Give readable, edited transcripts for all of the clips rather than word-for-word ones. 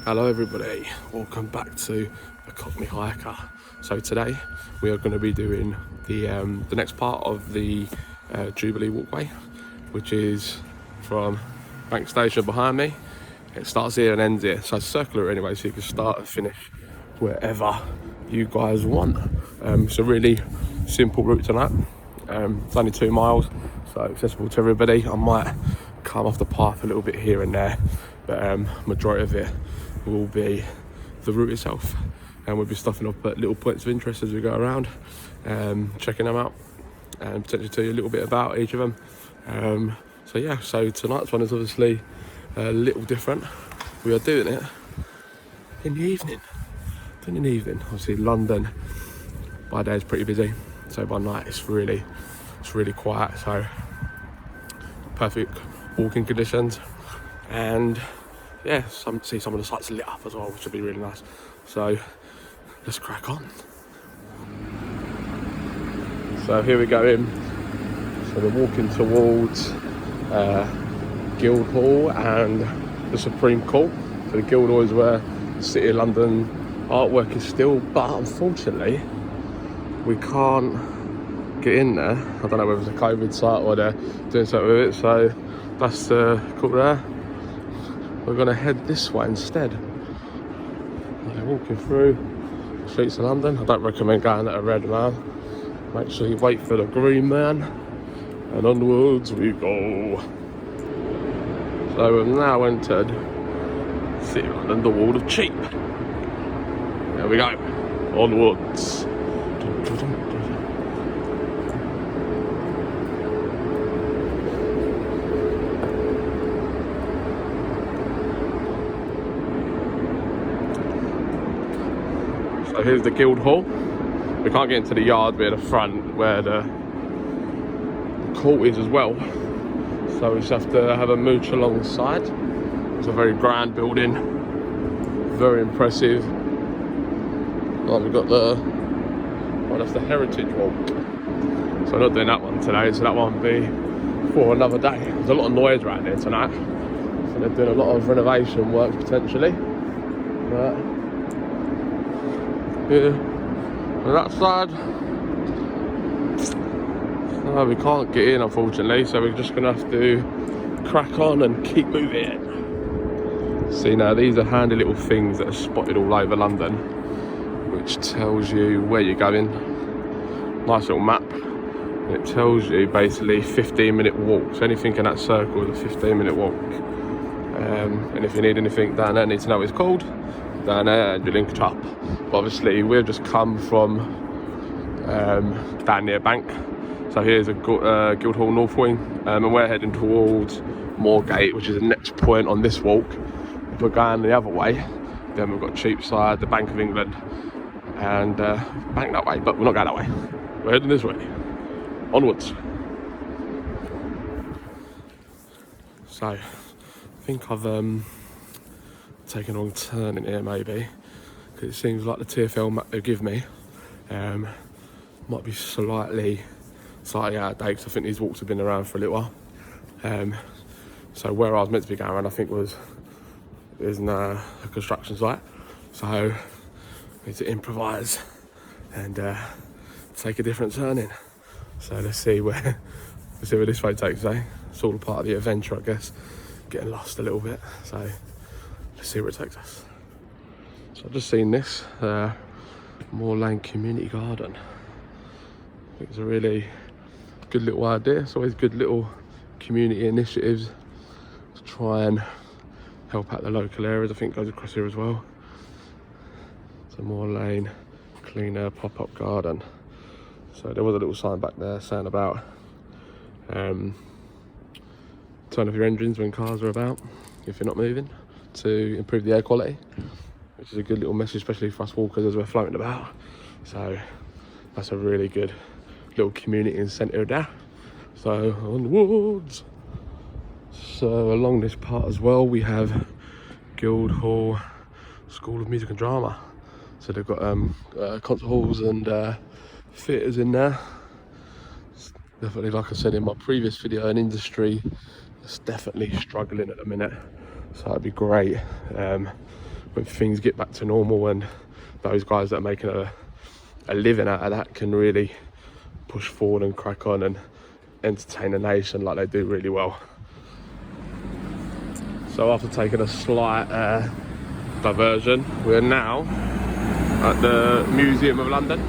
Hello everybody, welcome back to the Cockney Hiker. So today we are going to be doing the next part of the Jubilee walkway, which is from Bank Station behind me. It starts here and ends here, so it's circular anyway, so you can start and finish wherever you guys want. It's a really simple route tonight. It's only 2 miles, so accessible to everybody. I might come off the path a little bit here and there, but majority of it will be the route itself, and we'll be stopping up at little points of interest as we go around, checking them out and potentially tell you a little bit about each of them. So tonight's one is obviously a little different. We are doing it in the evening. Obviously London by day is pretty busy, so by night it's really quiet, so perfect walking conditions. And yeah, see some of the sites lit up as well, which would be really nice. So let's crack on. So here we go in. So we're walking towards Guildhall and the Supreme Court. So the Guildhall is where the City of London artwork is still, but unfortunately we can't get in there. I don't know whether it's a COVID site or they're doing something with it. So that's the court there. We're going to head this way instead. Walking through the streets of London. I don't recommend going at a red man. Make sure you wait for the green man, and onwards we go. So we've now entered City of London, the Wall of Cheap. There we go. Onwards. So here's the Guildhall. We can't get into the yard, we're at the front where the court is as well. So we just have to have a mooch alongside. It's a very grand building, very impressive. Oh, we've got that's the Heritage Walk. So we're not doing that one today, so that one will be for another day. There's a lot of noise around here tonight. So they're doing a lot of renovation work potentially. But yeah, on that side, we can't get in unfortunately, so we're just gonna have to crack on and keep moving. See, now these are handy little things that are spotted all over London, which tells you where you're going. Nice little map, and it tells you basically 15-minute walk. So anything in that circle is a 15-minute walk. And if you need anything down there, need to know what it's called, down there, and you link it up. But obviously we've just come from down near Bank, so here's a Guildhall North Wing, and we're heading towards Moorgate, which is the next point on this walk. If we're going the other way, then we've got Cheapside, the Bank of England, and Bank that way, but we're not going that way, we're heading this way, onwards. So I think I've taken a wrong turn in here maybe, because it seems like the TFL map they give me might be slightly out of date, because I think these walks have been around for a little while. So where I was meant to be going around, I think is a construction site, so I need to improvise and take a different turning. So let's see where this way takes us. It's all a part of the adventure, I guess, getting lost a little bit, so let's see where it takes us. So I've just seen this Moor Lane Community Garden. I think it's a really good little idea. It's always good little community initiatives to try and help out the local areas. I think it goes across here as well. So Moor Lane Clean Air Pop-Up Garden. So there was a little sign back there saying about turn off your engines when cars are about, if you're not moving, to improve the air quality, which is a good little message, especially for us walkers as we're floating about. So that's a really good little community incentive there. So onwards. So along this part as well, we have Guildhall School of Music and Drama. So they've got concert halls and theatres in there. It's definitely, like I said in my previous video, an industry that's definitely struggling at the minute. So it'd be great when things get back to normal and those guys that are making a living out of that can really push forward and crack on and entertain the nation like they do really well. So after taking a slight diversion, we're now at the Museum of London.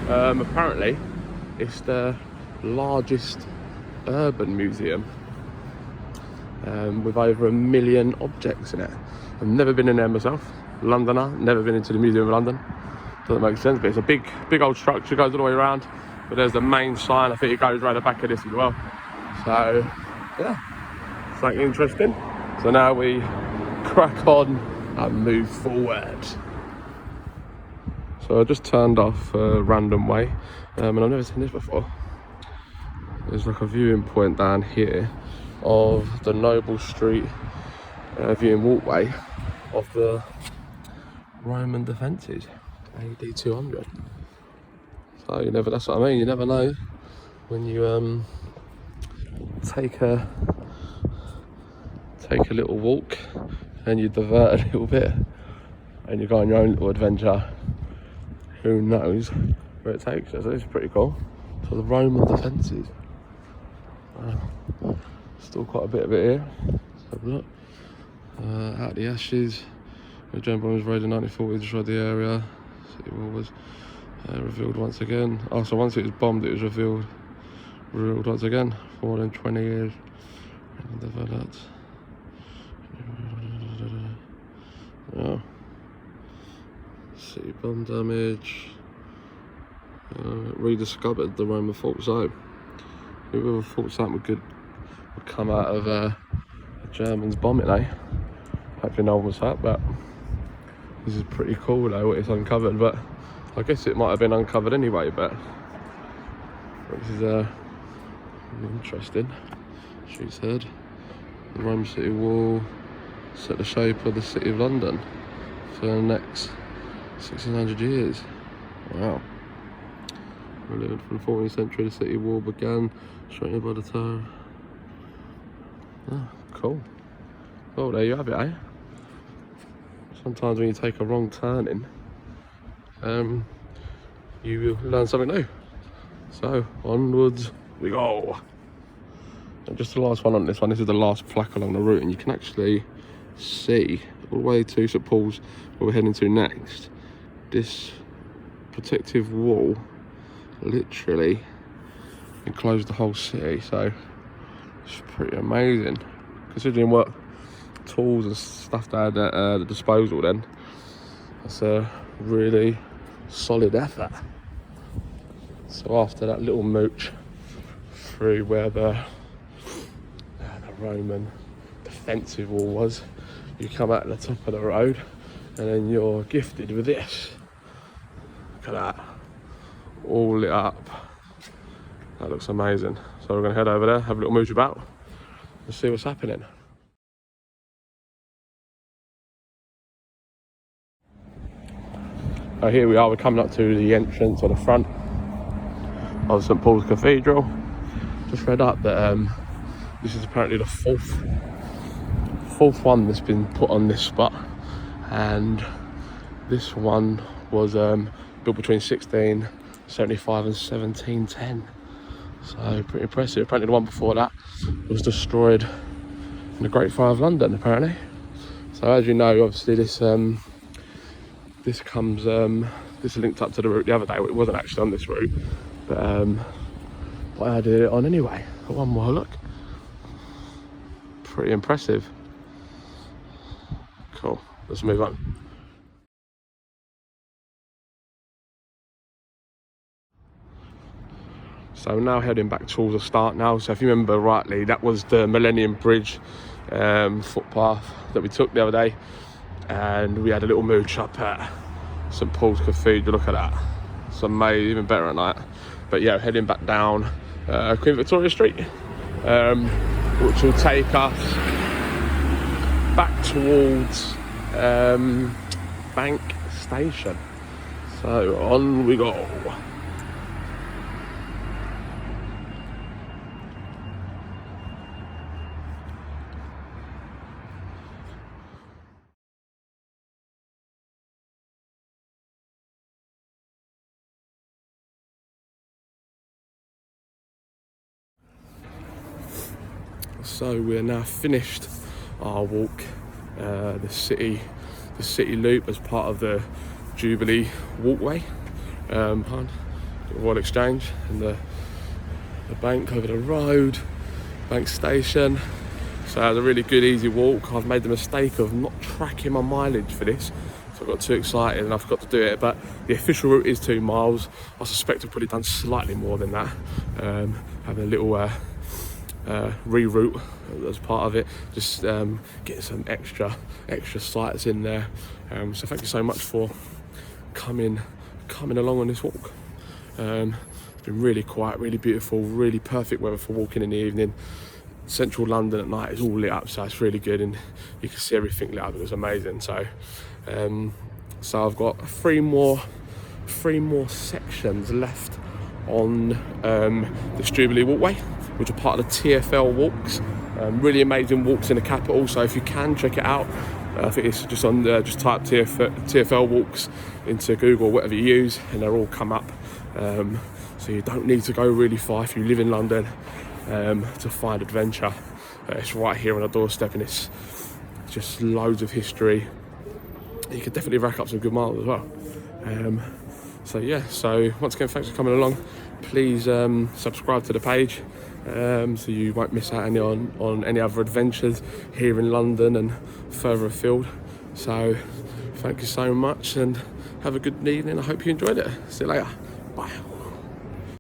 Apparently it's the largest urban museum with over 1 million objects in it. I've never been in there myself, Londoner, never been into the Museum of London. Doesn't make sense, but it's a big old structure, goes all the way around. But there's the main sign, I think it goes around the back of this as well. So yeah, something interesting. So now we crack on and move forward. So I just turned off a random way, and I've never seen this before. There's like a viewing point down here of the Noble Street viewing walkway of the Roman defences, AD 200. So you never, that's what I mean, you never know when you take a little walk and you divert a little bit and you go on your own little adventure. Who knows where it takes you? So it's pretty cool. So the Roman defences. Still quite a bit of it here. Let's have a look. Out of the ashes. The German bomb was raided in 1940, destroyed the area. City wall was revealed once again. Oh, so once it was bombed, it was revealed once again. For more than 20 years. Developed. Yeah. City bomb damage. Rediscovered the Roman fort. So whoever thought something would come out of the Germans bombing, eh? Hopefully no one was hurt, but this is pretty cool though what it's uncovered. But I guess it might have been uncovered anyway, but this is interesting. She's heard the Roman city wall set the shape of the city of London for the next 1600 years. Wow. From the 14th century, the city wall began straightened by the tower. Oh, cool. Oh, there you have it, eh? Sometimes when you take a wrong turning, you learn something new. So, onwards we go. And just the last one on this one, this is the last plaque along the route, and you can actually see all the way to St Paul's, where we're heading to next. This protective wall literally enclosed the whole city, so it's pretty amazing considering what tools and stuff they had at the disposal then. That's a really solid effort. So after that little mooch through where the Roman defensive wall was, you come out the top of the road and then you're gifted with this. Look at that, all lit up. That looks amazing. So we're going to head over there, have a little mooch about and see what's happening. So here we are, we're coming up to the entrance or the front of St Paul's Cathedral. Just read up that this is apparently the fourth one that's been put on this spot, and this one was built between 1675 and 1710. So pretty impressive. Apparently the one before that was destroyed in the Great Fire of London, apparently. So as you know, obviously this comes this linked up to the route the other day. It wasn't actually on this route, but I did it on anyway. One more look. Pretty impressive. Cool, let's move on. So now heading back towards the start now. So if you remember rightly, that was the Millennium Bridge footpath that we took the other day, and we had a little mooch up at St Paul's Cathedral. Look at that, it's amazing, even better at night. But yeah, heading back down Queen Victoria Street, which will take us back towards Bank Station. So on we go. So we're now finished our walk, the city loop as part of the Jubilee walkway, behind the Royal Exchange and the bank over the road, bank station. So it was a really good, easy walk. I've made the mistake of not tracking my mileage for this, so I got too excited and I forgot to do it. But the official route is 2 miles. I suspect I've probably done slightly more than that. Having a little reroute as part of it, just getting some extra sights in there. So thank you so much for coming along on this walk. It's been really quiet, really beautiful, really perfect weather for walking in the evening. Central London at night is all lit up, so it's really good, and you can see everything lit up. It was amazing. So I've got three more sections left on this Jubilee walkway, which are part of the TFL walks. Really amazing walks in the capital, so if you can, check it out. I think it's just on just type TFL walks into Google, whatever you use, and they'll all come up. So you don't need to go really far if you live in London to find adventure. It's right here on the doorstep, and it's just loads of history. You could definitely rack up some good miles as well. So once again, thanks for coming along. Please subscribe to the page so you won't miss out on any other adventures here in London and further afield. So thank you so much and have a good evening. I hope you enjoyed it. See you later. Bye.